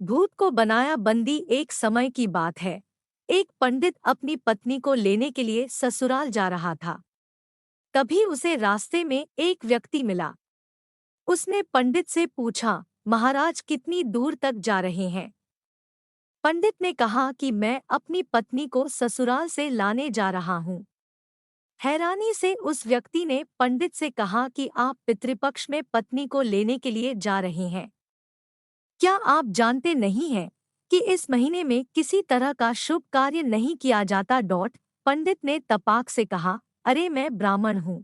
भूत को बनाया बंदी। एक समय की बात है। एक पंडित अपनी पत्नी को लेने के लिए ससुराल जा रहा था। तभी उसे रास्ते में एक व्यक्ति मिला। उसने पंडित से पूछा, महाराज कितनी दूर तक जा रहे हैं? पंडित ने कहा कि मैं अपनी पत्नी को ससुराल से लाने जा रहा हूँ। हैरानी से उस व्यक्ति ने पंडित से कहा कि आप पितृपक्ष में पत्नी को लेने के लिए जा रहे हैं। क्या आप जानते नहीं हैं कि इस महीने में किसी तरह का शुभ कार्य नहीं किया जाता? पंडित ने तपाक से कहा, अरे मैं ब्राह्मण हूँ,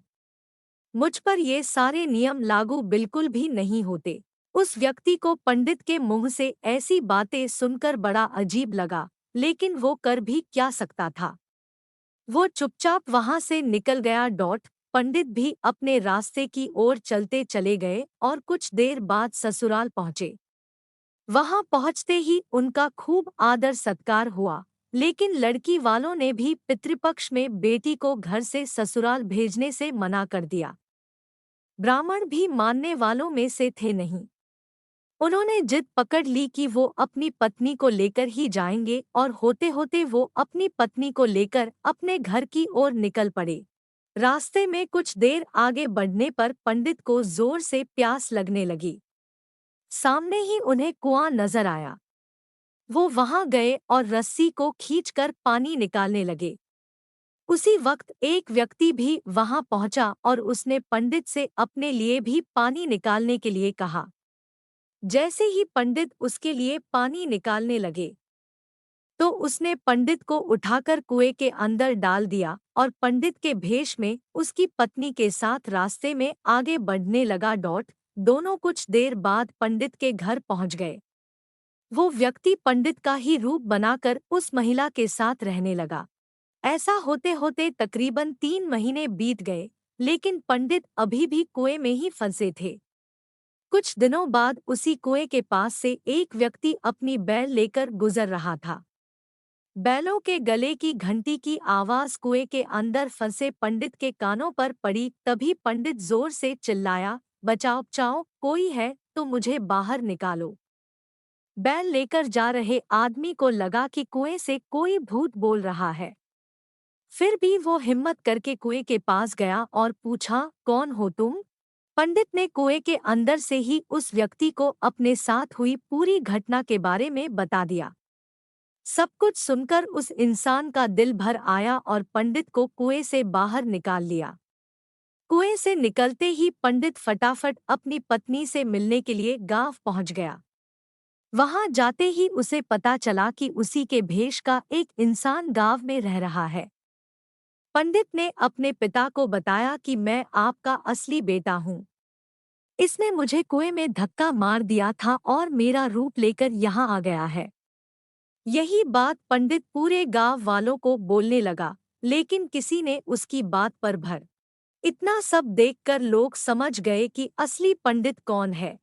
मुझ पर ये सारे नियम लागू बिल्कुल भी नहीं होते। उस व्यक्ति को पंडित के मुंह से ऐसी बातें सुनकर बड़ा अजीब लगा, लेकिन वो कर भी क्या सकता था। वो चुपचाप वहां से निकल गया। पंडित भी अपने रास्ते की ओर चलते चले गए और कुछ देर बाद ससुराल पहुंचे। वहां पहुंचते ही उनका खूब आदर सत्कार हुआ, लेकिन लड़की वालों ने भी पितृपक्ष में बेटी को घर से ससुराल भेजने से मना कर दिया। ब्राह्मण भी मानने वालों में से थे नहीं। उन्होंने जिद पकड़ ली कि वो अपनी पत्नी को लेकर ही जाएंगे और होते होते वो अपनी पत्नी को लेकर अपने घर की ओर निकल पड़े। रास्ते में कुछ देर आगे बढ़ने पर पंडित को जोर से प्यास लगने लगी। सामने ही उन्हें कुआं नजर आया। वो वहां गए और रस्सी को खींचकर पानी निकालने लगे। उसी वक्त एक व्यक्ति भी वहां पहुंचा और उसने पंडित से अपने लिए भी पानी निकालने के लिए कहा। जैसे ही पंडित उसके लिए पानी निकालने लगे तो उसने पंडित को उठाकर कुएं के अंदर डाल दिया और पंडित के भेष में उसकी पत्नी के साथ रास्ते में आगे बढ़ने लगा। दोनों कुछ देर बाद पंडित के घर पहुंच गए। वो व्यक्ति पंडित का ही रूप बनाकर उस महिला के साथ रहने लगा। ऐसा होते होते तकरीबन 3 महीने बीत गए, लेकिन पंडित अभी भी कुएं में ही फंसे थे। कुछ दिनों बाद उसी कुएं के पास से एक व्यक्ति अपनी बैल लेकर गुजर रहा था। बैलों के गले की घंटी की आवाज कुएं के अंदर फंसे पंडित के कानों पर पड़ी। तभी पंडित जोर से चिल्लाया, बचाओ बचाओ, कोई है तो मुझे बाहर निकालो। बैल लेकर जा रहे आदमी को लगा कि कुएं से कोई भूत बोल रहा है। फिर भी वो हिम्मत करके कुएं के पास गया और पूछा, कौन हो तुम? पंडित ने कुएं के अंदर से ही उस व्यक्ति को अपने साथ हुई पूरी घटना के बारे में बता दिया। सब कुछ सुनकर उस इंसान का दिल भर आया और पंडित को कुएं से बाहर निकाल लिया। कुएं से निकलते ही पंडित फटाफट अपनी पत्नी से मिलने के लिए गांव पहुंच गया। वहां जाते ही उसे पता चला कि उसी के भेष का एक इंसान गांव में रह रहा है। पंडित ने अपने पिता को बताया कि मैं आपका असली बेटा हूँ। इसने मुझे कुएं में धक्का मार दिया था और मेरा रूप लेकर यहाँ आ गया है। यही बात पंडित पूरे गांव वालों को बोलने लगा, लेकिन किसी ने उसकी बात पर भर। इतना सब देखकर लोग समझ गए कि असली पंडित कौन है।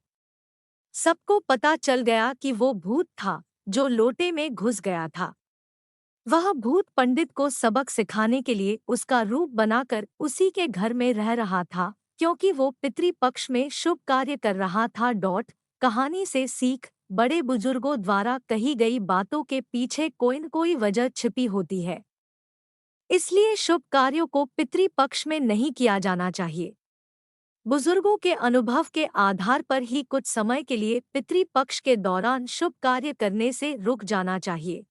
सबको पता चल गया कि वो भूत था जो लोटे में घुस गया था। वह भूत पंडित को सबक सिखाने के लिए उसका रूप बनाकर उसी के घर में रह रहा था, क्योंकि वो पितृपक्ष में शुभ कार्य कर रहा था। कहानी से सीख, बड़े बुजुर्गों द्वारा कही गई बातों के पीछे कोई न कोई वजह छिपी होती है। इसलिए शुभ कार्यों को पितृपक्ष में नहीं किया जाना चाहिए। बुजुर्गों के अनुभव के आधार पर ही कुछ समय के लिए पितृपक्ष के दौरान शुभ कार्य करने से रुक जाना चाहिए।